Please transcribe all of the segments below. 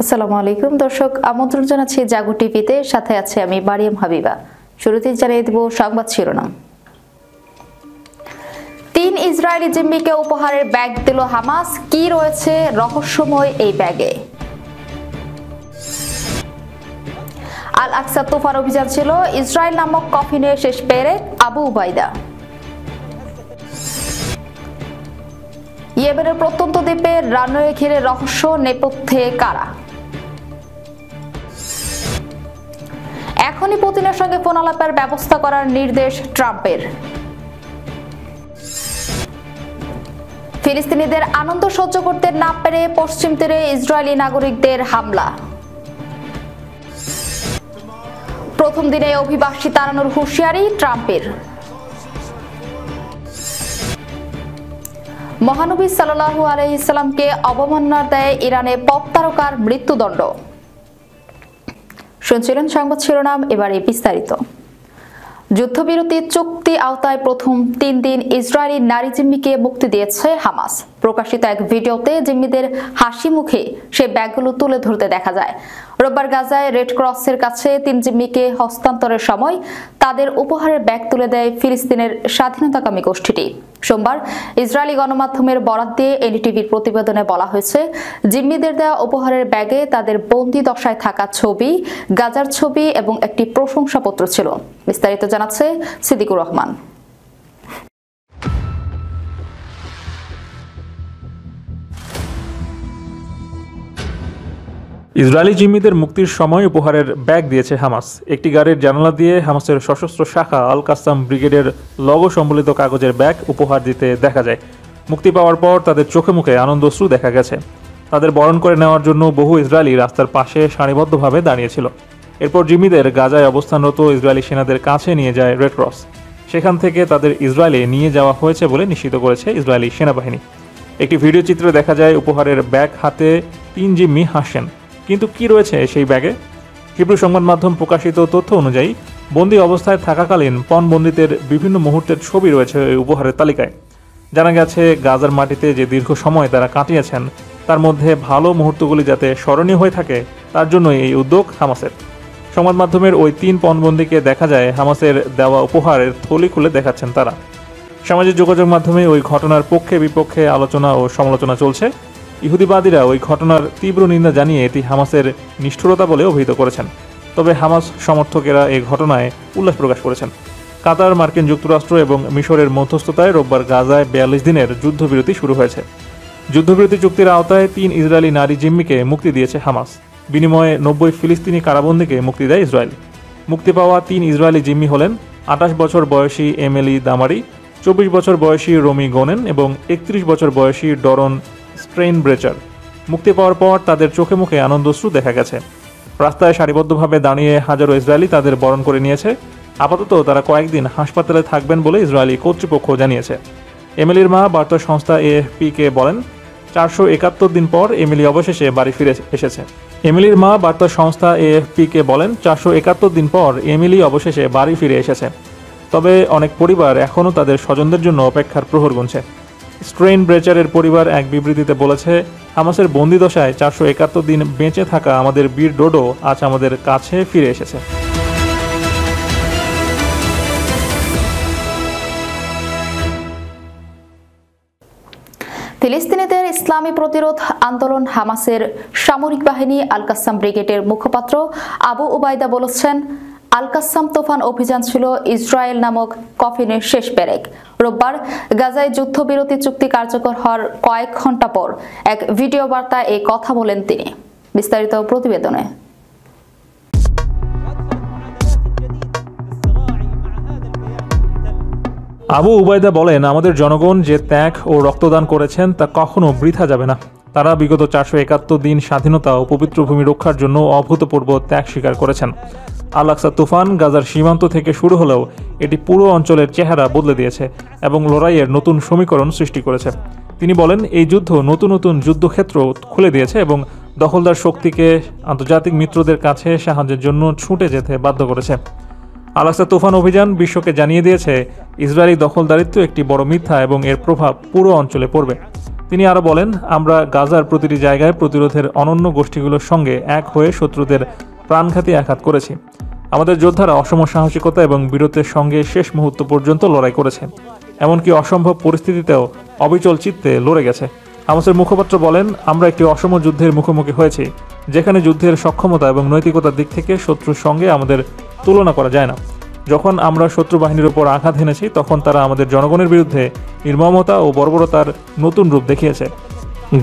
আসসালামু আলাইকুম দর্শক, আমন্ত্রণ জানাচ্ছি জাগো টিভিতে। সাথে আছে আমি মারিয়াম হাবিবা। শুরুতেই জানিয়ে দেব সংবাদ শিরোনাম। 3 ইসরায়েলি জিম্মিকে উপহারের ব্যাগ দিল হামাস। কি রয়েছে রহস্যময় এই ব্যাগে? আল আকসা তুফান অভিযান ছিল ইসরায়েল নামক কফিনের শেষ পেরেক আবু উবাইদা। ইয়েমেনের প্রত্যন্ত দ্বীপে রানওয়ে ঘিরে রহস্য, নেপথ্যে কারা? এখনই পুতিনের সঙ্গে ফোন আলাপের ব্যবস্থা করার নির্দেশ ট্রাম্পের। ফিলিস্তিনিদের আনন্দ সহ্য করতে না পেরে পশ্চিম তীরে ইসরায়েলি নাগরিকদের হামলা। প্রথম দিনে অভিবাসী তাড়ানোর হুঁশিয়ারি ট্রাম্পের। মহানবী সাল্লাল্লাহু আলাইহি সাল্লামকে অবমাননার দায়ে ইরানে পপ তারকার মৃত্যুদণ্ড। শুনছিলেন সংবাদ শিরোনাম, এবারে বিস্তারিত। যুদ্ধবিরতি চুক্তি আওতায় প্রথম 3 দিন ইসরায়েলি নারী জিম্মিকে মুক্তি দিয়েছে হামাস। প্রকাশিত এক ভিডিওতে জিম্মিদের হাসি মুখে সেই ব্যাগগুলো তুলে ধরতে দেখা যায়। রোববার গাজায় রেড ক্রসের কাছে 3 জিম্মিকে হস্তান্তরের সময় তাদের উপহারের ব্যাগ তুলে দেয় ফিলিস্তিনের স্বাধীনতাকামী গোষ্ঠীটি। সোমবার ইসরায়েলি গণমাধ্যমের বরাত দিয়ে এনডিটিভির প্রতিবেদনে বলা হয়েছে, জিম্মিদের দেওয়া উপহারের ব্যাগে তাদের বন্দী দশায় থাকা ছবি, গাজার ছবি এবং একটি প্রশংসাপত্র ছিল। বিস্তারিত জানাচ্ছে সিদ্দিকুর রহমান। ইসরায়েলি জিম্মিদের মুক্তির সময় উপহারের ব্যাগ দিয়েছে হামাস। একটি গাড়ির জানালা দিয়ে হামাসের সশস্ত্র শাখা আল কাসাম ব্রিগেডের লগো সম্বলিত কাগজের ব্যাগ উপহার দিতে দেখা যায়। মুক্তি পাওয়ার পর তাদের চোখে মুখে আনন্দশ্রু দেখা গেছে। তাদের বরণ করে নেওয়ার জন্য বহু ইসরায়েলি রাস্তার পাশে সারিবদ্ধভাবে দাঁড়িয়েছিল। এরপর জিম্মিদের গাজায় অবস্থানরত ইসরায়েলি সেনাদের কাছে নিয়ে যায় রেড ক্রস। সেখান থেকে তাদের ইসরায়েলে নিয়ে যাওয়া হয়েছে বলে নিশ্চিত করেছে ইসরায়েলি সেনাবাহিনী। একটি ভিডিও চিত্রে দেখা যায় উপহারের ব্যাগ হাতে 3 জিম্মি হাসছেন। কিন্তু কি রয়েছে সেই ব্যাগে? হিব্রু সংবাদ মাধ্যম প্রকাশিত তথ্য অনুযায়ী বন্দী অবস্থায় থাকাকালীন পণবন্দীদের বিভিন্ন মুহূর্তের ছবি রয়েছে এই উপহারের তালিকায়। জানা গেছে, গাজার মাটিতে যে দীর্ঘ সময় তারা কাটিয়েছেন তার মধ্যে ভালো মুহূর্তগুলি যাতে স্মরণীয় হয়ে থাকে তার জন্যই এই উদ্যোগ হামাসের। সংবাদ মাধ্যমের ওই 3 পণবন্দীকে দেখা যায় হামাসের দেওয়া উপহারের থলি খুলে দেখাচ্ছেন তারা। সামাজিক যোগাযোগ মাধ্যমে ওই ঘটনার পক্ষে বিপক্ষে আলোচনা ও সমালোচনা চলছে। ইহুদিবাদীরা ওই ঘটনার তীব্র নিন্দা জানিয়ে এটি হামাসের নিষ্ঠুরতা বলে অভিহিত করেছেন। তবে হামাস সমর্থকেরা এই ঘটনায় উল্লাস প্রকাশ করেছেন। কাতার, মার্কিন যুক্তরাষ্ট্র এবং মিশরের মধ্যস্থতায় রোববার গাজায় 42 দিনের যুদ্ধবিরতি শুরু হয়েছে। যুদ্ধবিরতি চুক্তির আওতায় 3 ইসরায়েলি নারী জিম্মিকে মুক্তি দিয়েছে হামাস। বিনিময়ে 90 ফিলিস্তিনি কারাবন্দীকে মুক্তি দেয় ইসরায়েল। মুক্তি পাওয়া 3 ইসরায়েলি জিম্মি হলেন 28 বছর বয়সী এমিলি দামারি, 24 বছর বয়সী রোমি গোনেন এবং 31 বছর বয়সী ডরন স্ট্রেইনব্রেচার। মুক্তি পাওয়ার পর তাদের চোখে মুখে আনন্দশ্রু দেখা গেছে। রাস্তায় সারিবদ্ধভাবে দাঁড়িয়ে হাজারো ইসরায়েলি তাদের বরণ করে নিয়েছে। আপাতত তারা কয়েকদিন হাসপাতালে থাকবেন বলে ইসরায়েলি কর্তৃপক্ষ জানিয়েছে। এমিলির মা বার্তা সংস্থা এএফপিকে বলেন, 471 দিন পর এমিলি অবশেষে বাড়ি ফিরে এসেছে। এমিলির মা বার্তা সংস্থা এএফপিকে বলেন, 471 দিন পর এমিলি অবশেষে বাড়ি ফিরে এসেছে। তবে অনেক পরিবার এখনও তাদের স্বজনদের জন্য অপেক্ষার প্রহর গুনছে। স্ট্রেইনব্রেচারের পরিবার এক বিবৃতিতে বলেছে, হামাসের বন্দিদশায় 471 দিন বেঁচে থাকা আমাদের বীর ডোডো আজ আমাদের কাছে ফিরে এসেছে। ফিলিস্তিনিদের ইসলামী প্রতিরোধ আন্দোলন হামাসের সামরিক বাহিনী আল কাসাম ব্রিগেডের মুখপাত্র আবু উবাইদা বলেছেন, আল কাসাম তুফান অভিযান ছিল ইসরায়েল নামক কফিনের শেষ পেরেক। রোববার গাজায় যুদ্ধবিরতি চুক্তি কার্যকর হওয়ার কয়েক ঘন্টা পর এক ভিডিও বার্তায় এই কথা বলেন তিনি। বিস্তারিত প্রতিবেদনে। আবু উবাইদা বলেন, আমাদের জনগণ যে ত্যাগ ও রক্তদান করেছেন তা কখনো বৃথা যাবে না। তারা বিগত 471 দিন স্বাধীনতা ও পবিত্র ভূমি রক্ষার জন্য অভূতপূর্ব ত্যাগ স্বীকার করেছেন। আল আকসা তুফান গাজার সীমান্ত থেকে শুরু হলেও এটি পুরো অঞ্চলের চেহারা বদলে দিয়েছে এবং লড়াইয়ের নতুন সমীকরণ সৃষ্টি করেছে। তিনি বলেন, এই যুদ্ধ নতুন নতুন যুদ্ধক্ষেত্র খুলে দিয়েছে এবং দখলদার শক্তিকে আন্তর্জাতিক মিত্রদের কাছে সাহায্যের জন্য ছুটে যেতে বাধ্য করেছে। আল আকসা তুফান অভিযান বিশ্বকে জানিয়ে দিয়েছে ইসরায়েলি দখলদারিত্ব একটি বড় মিথ্যা এবং এর প্রভাব পুরো অঞ্চলে পড়বে। তিনি আরও বলেন, আমরা গাজার প্রতিটি জায়গায় প্রতিরোধের অনন্য গোষ্ঠীগুলোর সঙ্গে এক হয়ে শত্রুদের প্রাণঘাতী আঘাত করেছি। আমাদের যোদ্ধারা অসম সাহসিকতা এবং বীরত্বের সঙ্গে শেষ মুহূর্ত পর্যন্ত লড়াই করেছে, এমনকি অসম্ভব পরিস্থিতিতেও অবিচল চিত্তে লড়ে গেছে। হামাসের মুখপাত্র বলেন, আমরা একটি অসম যুদ্ধের মুখোমুখি হয়েছি, যেখানে যুদ্ধের সক্ষমতা এবং নৈতিকতার দিক থেকে শত্রুর সঙ্গে আমাদের তুলনা করা যায় না। যখন আমরা শত্রু বাহিনীর উপর আঘাত হেনেছি, তখন তারা আমাদের জনগণের বিরুদ্ধে নির্মমতা ও বর্বরতার নতুন রূপ দেখিয়েছে।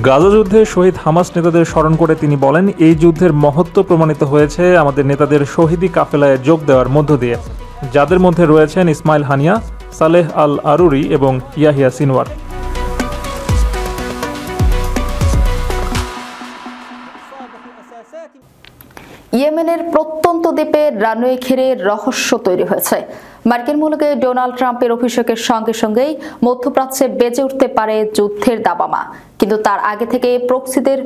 গাজা যুদ্ধে শহীদ হামাস নেতাদের স্মরণ করে তিনি বলেন, এই যুদ্ধের মহত্ব প্রমাণিত হয়েছে আমাদের নেতাদের শহীদি কাফেলায় যোগ দেওয়ার মধ্য দিয়ে, যাদের মধ্যে রয়েছেন ইসমাইল হানিয়া, সালেহ আল আরুরি এবং ইয়াহিয়া সিনওয়ার। ইয়েমেনের প্রত্যন্ত দ্বীপে রানওয়ে ঘিরে রহস্য তৈরি হয়েছে। মার্কিন মুলুকে ডোনাল্ড ট্রাম্পের অভিষেকের সঙ্গে সঙ্গেই মধ্যপ্রাচ্যে বেজে উঠতে পারে যুদ্ধের দাবামা, কিন্তু তার আগে থেকে প্রক্সিদের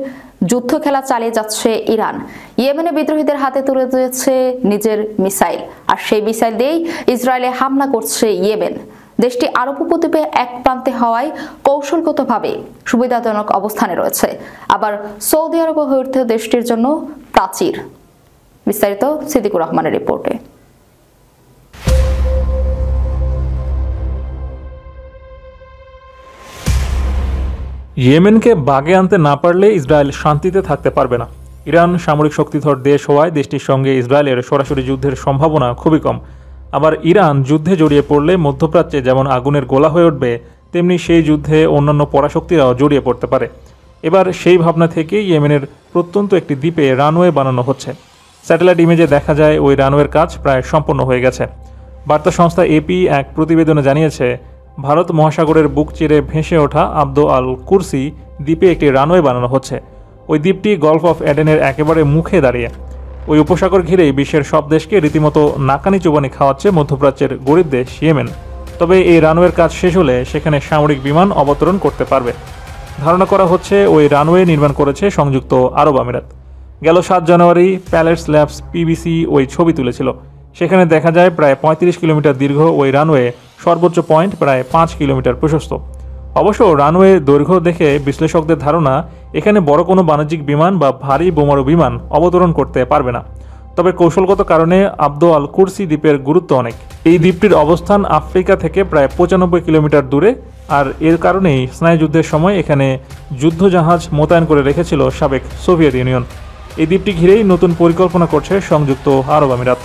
যুদ্ধ খেলা চালিয়ে যাচ্ছে ইরান। ইয়েমেনে বিদ্রোহীদের হাতে তুলে দিয়েছে নিজের মিসাইল, আর সেই মিসাইল দিয়েই ইসরায়েলে হামলা করছে ইয়েমেন। দেশটি আরব উপদ্বীপে এক প্রান্তে হওয়ায় কৌশলগতভাবে সুবিধাজনক অবস্থানে রয়েছে, আবার সৌদি আরব হয়ে উঠছে দেশটির জন্য প্রাচীর। বিস্তারিত সিদ্দিকুর রহমানের রিপোর্টে। ইয়েমেনকে বাগে আনতে না পারলে ইসরায়েল শান্তিতে থাকতে পারবে না। ইরান সামরিক শক্তিধর দেশ হওয়ায় দেশটির সঙ্গে ইসরায়েলের সরাসরি যুদ্ধের সম্ভাবনা খুবই কম। আবার ইরান যুদ্ধে জড়িয়ে পড়লে মধ্যপ্রাচ্যে যেমন আগুনের গোলা হয়ে উঠবে, তেমনি সেই যুদ্ধে অন্যান্য পরাশক্তিরাও জড়িয়ে পড়তে পারে। এবার সেই ভাবনা থেকে ইয়েমেনের প্রত্যন্ত একটি দ্বীপে রানওয়ে বানানো হচ্ছে। স্যাটেলাইট ইমেজে দেখা যায় ওই রানওয়ের কাজ প্রায় সম্পন্ন হয়ে গেছে। বার্তা সংস্থা এপি এক প্রতিবেদনে জানিয়েছে, ভারত মহাসাগরের বুক চিরে ভেসে ওঠা আব্দ আল কুরসি দ্বীপে একটি রানওয়ে বানানো হচ্ছে। ওই দ্বীপটি গলফ অফ এডেনের একেবারে মুখে দাঁড়িয়ে। ওই উপসাগর ঘিরেই বিশ্বের সব দেশকে রীতিমতো নাকানি চুবানি খাওয়াচ্ছে মধ্যপ্রাচ্যের গরিব দেশ ইয়েমেন। তবে এই রানওয়ের কাজ শেষ হলে সেখানে সামরিক বিমান অবতরণ করতে পারবে। ধারণা করা হচ্ছে ওই রানওয়ে নির্মাণ করেছে সংযুক্ত আরব আমিরাত। গেল 7 জানুয়ারি প্যালেটস ল্যাবস পিবিসি ওই ছবি তুলেছিল। সেখানে দেখা যায় প্রায় 35 কিলোমিটার দীর্ঘ ওই রানওয়ে সর্বোচ্চ পয়েন্ট প্রায় 5 কিলোমিটার প্রশস্ত। অবশ্য রানওয়ে দৈর্ঘ্য দেখে বিশ্লেষকদের ধারণা, এখানে বড় কোনো বাণিজ্যিক বিমান বা ভারী বোমারু বিমান অবতরণ করতে পারবে না। তবে কৌশলগত কারণে আব্দ আল কুরসি দ্বীপের গুরুত্ব অনেক। এই দ্বীপটির অবস্থান আফ্রিকা থেকে প্রায় 95 কিলোমিটার দূরে, আর এর কারণেই স্নায়ুযুদ্ধের সময় এখানে যুদ্ধজাহাজ মোতায়েন করে রেখেছিল সাবেক সোভিয়েত ইউনিয়ন। এই দ্বীপটি ঘিরেই নতুন পরিকল্পনা করছে সংযুক্ত আরব আমিরাত।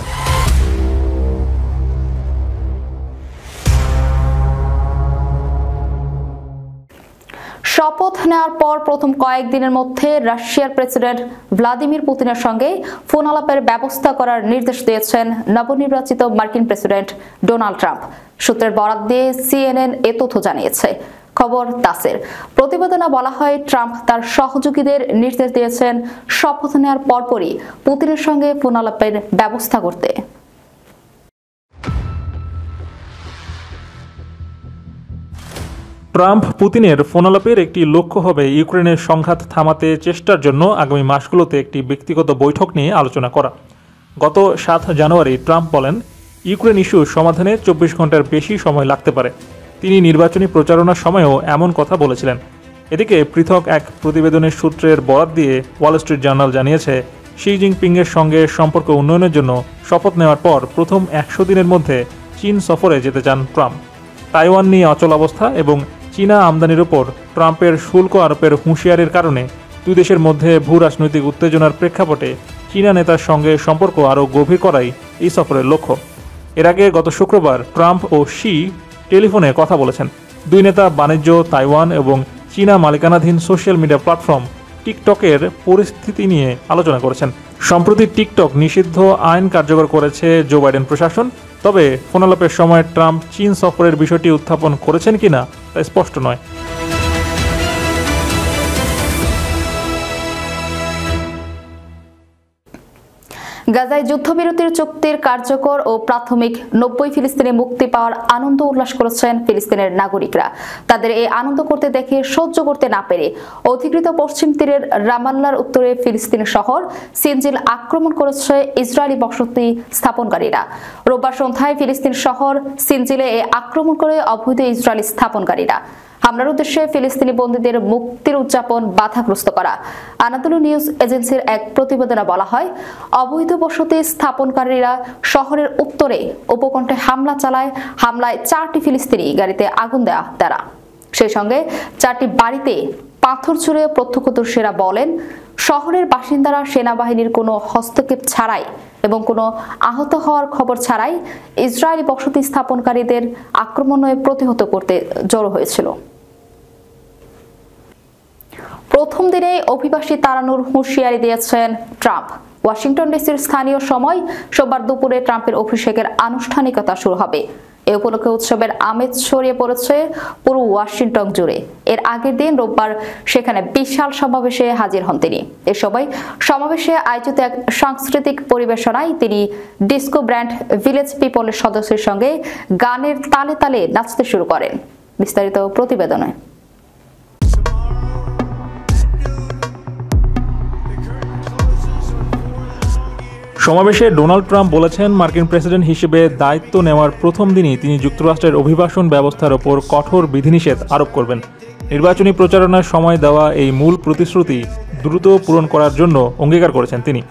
শপথ নেওয়ার পর প্রথম কয়েকদিনের মধ্যে রাশিয়ার প্রেসিডেন্ট ভ্লাদিমির পুতিনের সঙ্গে ফোন আলাপের ব্যবস্থা করার নির্দেশ দিয়েছেন নবনির্বাচিত মার্কিন প্রেসিডেন্ট ডোনাল্ড ট্রাম্প। সূত্রের বরাত দিয়ে সিএনএন এ তথ্য জানিয়েছে। খবর তাসের। প্রতিবেদনে বলা হয়, ট্রাম্প তার সহযোগীদের নির্দেশ দিয়েছেন শপথ নেওয়ার পরপরই পুতিনের সঙ্গে ফোন আলাপের ব্যবস্থা করতে। ট্রাম্প পুতিনের ফোনালাপের একটি লক্ষ্য হবে ইউক্রেনের সংঘাত থামাতে চেষ্টার জন্য আগামী মাসগুলোতে একটি ব্যক্তিগত বৈঠক নিয়ে আলোচনা করা। গত 7 জানুয়ারি ট্রাম্প বলেন, ইউক্রেন ইস্যু সমাধানে 24 ঘন্টার বেশি সময় লাগতে পারে। তিনি নির্বাচনী প্রচারণার সময়ও এমন কথা বলেছিলেন। এদিকে পৃথক এক প্রতিবেদনের সূত্রের বরাত দিয়ে ওয়াল স্ট্রিট জার্নাল জানিয়েছে, শি জিনপিংয়ের সঙ্গে সম্পর্ক উন্নয়নের জন্য শপথ নেওয়ার পর প্রথম 100 দিনের মধ্যে চীন সফরে যেতে চান ট্রাম্প। তাইওয়ান নিয়ে অচল অবস্থা এবং চীনা আমদানির উপর ট্রাম্পের শুল্ক আরোপের হুঁশিয়ারির কারণে দুই দেশের মধ্যে ভূ রাজনৈতিক উত্তেজনার প্রেক্ষাপটে চীনা নেতার সঙ্গে সম্পর্ক আরও গভীর করাই এই সফরের লক্ষ্য। এর আগে গত শুক্রবার ট্রাম্প ও শি টেলিফোনে কথা বলেছেন। দুই নেতা বাণিজ্য, তাইওয়ান এবং চীনা মালিকানাধীন সোশ্যাল মিডিয়া প্ল্যাটফর্ম টিকটকের পরিস্থিতি নিয়ে আলোচনা করেছেন। সম্প্রতি টিকটক নিষিদ্ধ আইন কার্যকর করেছে জো বাইডেন প্রশাসন। তবে ফোনালাপের সময় ট্রাম্প চীন সফরের বিষয়টি উত্থাপন করেছেন কিনা তা স্পষ্ট নয়। গাজায় যুদ্ধবিরতির চুক্তির কার্যকর ও প্রাথমিক 90 ফিলিস্তিনি মুক্তি পাওয়ার আনন্দ উল্লাস করেছেন ফিলিস্তিনের নাগরিকরা। তাদের এই আনন্দ করতে দেখে সহ্য করতে না পেরে অধিকৃত পশ্চিম তীরের রামাল্লার উত্তরে ফিলিস্তিনি শহর সিনজিল আক্রমণ করেছে ইসরায়েলি বসতি স্থাপনকারীরা। রোববার সন্ধ্যায় ফিলিস্তিন শহর সিনজিলে এই আক্রমণ করে অবৈধ ইসরায়েলি স্থাপনকারীরা। হামলার উদ্দেশ্যে ফিলিস্তিনি বন্দীদের মুক্তির উদযাপন বাধাগ্রস্ত করা। আনাদোলু নিউজ এজেন্সির এক প্রতিবেদনে বলা হয়, অবৈধ বসতি স্থাপনকারীরা শহরের উত্তরে উপকণ্ঠে হামলা চালায়। হামলায় 4টি ফিলিস্তিনি গাড়িতে আগুন দেয়া তারা, সেই সঙ্গে 4টি বাড়িতে পাথর ছুঁড়ে। প্রত্যক্ষদর্শীরা বলেন, শহরের বাসিন্দারা সেনাবাহিনীর কোনো হস্তক্ষেপ ছাড়াই এবং কোনো আহত হওয়ার খবর ছাড়াই ইসরায়েলি বসতি স্থাপনকারীদের আক্রমণে প্রতিহত করতে জড়ো হয়েছিল। প্রথম দিনে অভিবাসী তাড়ানোর হুঁশিয়ারি দিয়েছেন ট্রাম্প। ওয়াশিংটন ডিসির স্থানীয় সময় সোমবার দুপুরে ট্রাম্পের অভিষেকের আনুষ্ঠানিকতা শুরু হবে। এ উপলক্ষে উৎসবের আমেজ ছড়িয়ে পড়েছে পুরো ওয়াশিংটন জুড়ে। এর আগের দিন রোববার সেখানে বিশাল সমাবেশে হাজির হন তিনি। এ সময় সমাবেশে আয়োজিত এক সাংস্কৃতিক পরিবেশনায় তিনি ডিস্কো ব্র্যান্ড ভিলেজ পিপলের সদস্যের সঙ্গে গানের তালে তালে নাচতে শুরু করেন। বিস্তারিত প্রতিবেদনে। সমাবেশে ডোনাল্ড ট্রাম্প বলেছেন, মার্কিন প্রেসিডেন্ট হিসেবে দায়িত্ব নেওয়ার প্রথম দিনই তিনি যুক্তরাষ্ট্রের অভিবাসন ব্যবস্থার ওপর কঠোর বিধিনিষেধ আরোপ করবেন। নির্বাচনী প্রচারণার সময় দেওয়া এই মূল প্রতিশ্রুতি দ্রুত পূরণ করার জন্য অঙ্গীকার করেছেন তিনি।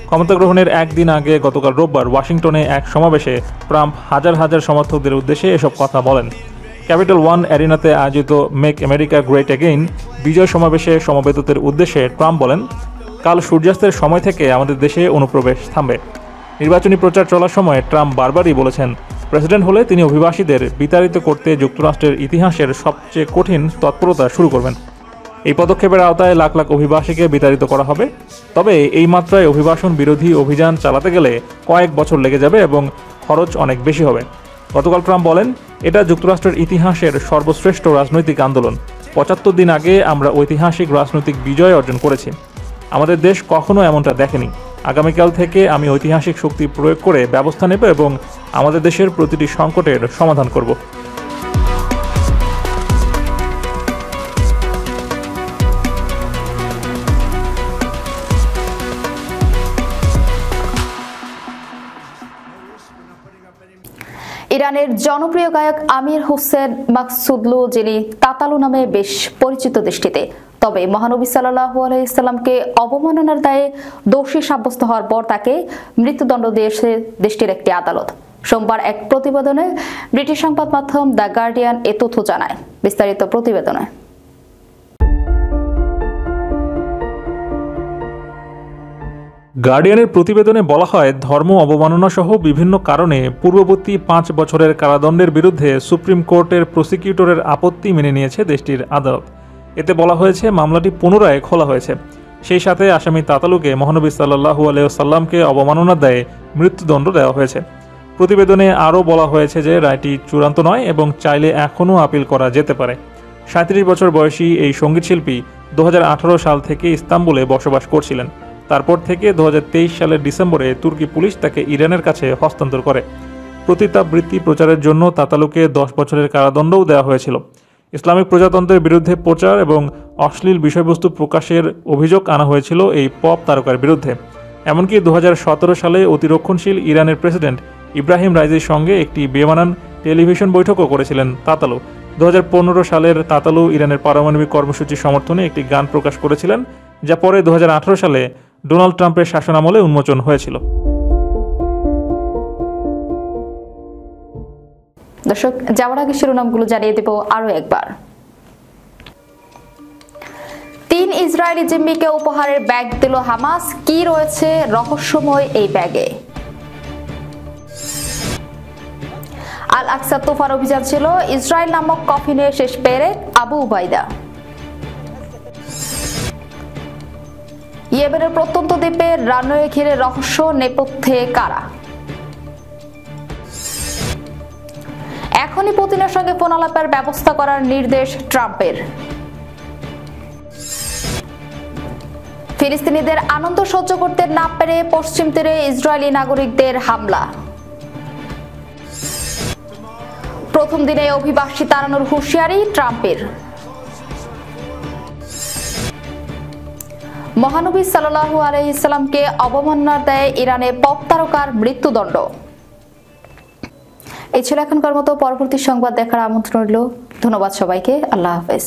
ক্ষমতা গ্রহণের একদিন আগে গতকাল রোববার ওয়াশিংটনে এক সমাবেশে ট্রাম্প হাজার হাজার সমর্থকদের উদ্দেশ্যে এসব কথা বলেন। ক্যাপিটাল ওয়ান অ্যারিনাতে আয়োজিত মেক আমেরিকা গ্রেট এগেইন বিজয় সমাবেশে সমবেতদের উদ্দেশ্যে ট্রাম্প বলেন, কাল সূর্যাস্তের সময় থেকে আমাদের দেশে অনুপ্রবেশ থামবে। নির্বাচনী প্রচার চলার সময় ট্রাম্প বারবারই বলেছেন, প্রেসিডেন্ট হলে তিনি অভিবাসীদের বিতাড়িত করতে যুক্তরাষ্ট্রের ইতিহাসের সবচেয়ে কঠিন তৎপরতা শুরু করবেন। এই পদক্ষেপের আওতায় লাখ লাখ অভিবাসীকে বিতাড়িত করা হবে। তবে এই মাত্রায় অভিবাসন বিরোধী অভিযান চালাতে গেলে কয়েক বছর লেগে যাবে এবং খরচ অনেক বেশি হবে। গতকাল ট্রাম্প বলেন, এটা যুক্তরাষ্ট্রের ইতিহাসের সর্বশ্রেষ্ঠ রাজনৈতিক আন্দোলন। ৭৫ দিন আগে আমরা ঐতিহাসিক রাজনৈতিক বিজয় অর্জন করেছি। আমাদের দেশ কখনো এমনটা দেখেনি। আগামীকাল থেকে আমি ঐতিহাসিক শক্তি প্রয়োগ করে ব্যবস্থা নেব এবং আমাদের দেশের প্রতিটি সংকটের সমাধান করব। ইরানের জনপ্রিয় গায়ক আমির হোসেন মাকসুদলু, যিনি তাতালু নামে বেশ পরিচিত দেশটিতে, তবে মহানবী সাল্লাল্লাহু আলাইহি সাল্লামকে অবমাননার দায়ে দোষী সাব্যস্ত হওয়ার পর তাকে মৃত্যুদণ্ড দিয়েছে দেশটির একটি আদালত। সোমবার এক প্রতিবেদনে ব্রিটিশ সংবাদ মাধ্যম দ্য গার্ডিয়ান এ তথ্য জানায়। বিস্তারিত প্রতিবেদনে। গার্ডিয়ানের প্রতিবেদনে বলা হয়, ধর্ম অবমাননা সহ বিভিন্ন কারণে পূর্ববর্তী 5 বছরের কারাদণ্ডের বিরুদ্ধে সুপ্রিম কোর্টের প্রসিকিউটরের আপত্তি মেনে নিয়েছে দেশটির আদালত। এতে বলা হয়েছে, মামলাটি পুনরায় খোলা হয়েছে। সেই সাথে আসামি তাতালুকে মহানবী সাল্লাল্লাহু আলাইহি সাল্লামকে অবমাননার দায়ে মৃত্যুদণ্ড দেওয়া হয়েছে। প্রতিবেদনে আরও বলা হয়েছে যে রায়টি চূড়ান্ত নয় এবং চাইলে এখনও আপিল করা যেতে পারে। 37 বছর বয়সী এই সঙ্গীতশিল্পী 2018 সাল থেকে ইস্তাম্বুলে বসবাস করছিলেন। তারপর থেকে 2023 সালের ডিসেম্বরে তুর্কি পুলিশ তাকে ইরানের কাছে হস্তান্তর করে। প্রতিতাবৃত্তি প্রচারের জন্য তাতালুকে 10 বছরের কারাদণ্ডও দেওয়া হয়েছিল। ইসলামিক প্রজাতন্ত্রের বিরুদ্ধে প্রচার এবং অশ্লীল বিষয়বস্তু প্রকাশের অভিযোগ আনা হয়েছিল এই পপ তারকার বিরুদ্ধে। এমনকি 2017 সালে অতিরক্ষণশীল ইরানের প্রেসিডেন্ট ইব্রাহিম রাইজির সঙ্গে একটি বেমানান টেলিভিশন বৈঠকও করেছিলেন তাতালু। 2015 সালের তাতালু ইরানের পারমাণবিক কর্মসূচি সমর্থনে একটি গান প্রকাশ করেছিলেন, যা পরে 2018 সালে ডোনাল্ড ট্রাম্পের শাসনামলে উন্মোচন হয়েছিল। দর্শক, যাওয়ার আগে শিরোনামগুলো জানিয়ে দেব আরো একবার। 3 ইসরায়েলি জিম্মিকে উপহারের ব্যাগ দিল হামাস। কি রয়েছে রহস্যময় এই ব্যাগে? আল আকসা তোফার অভিযান ছিল ইসরায়েল নামক কফিনের শেষ পেরেক আবু উবাইদা। ইয়েমেনের প্রত্যন্ত দ্বীপে রানওয়ে ঘিরে রহস্য, নেপথ্যে কারা? এখনই পুতিনের সঙ্গে ফোন আলাপের ব্যবস্থা করার নির্দেশ ট্রাম্পের। ফিলিস্তিনিদের আনন্দ সহ্য করতে না পেরে পশ্চিম তীরে ইসরায়েলি নাগরিকদের হামলা। প্রথম দিনে অভিবাসী তাড়ানোর হুঁশিয়ারি ট্রাম্পের। মহানবী সাল্লাল্লাহু আলাইহি সাল্লামকে অবমাননার দায়ে ইরানে পপ তারকার মৃত্যুদণ্ড। এই ছিল এখনকার মতো। পরবর্তী সংবাদ দেখার আমন্ত্রণ রইল। ধন্যবাদ সবাইকে। আল্লাহ হাফেজ।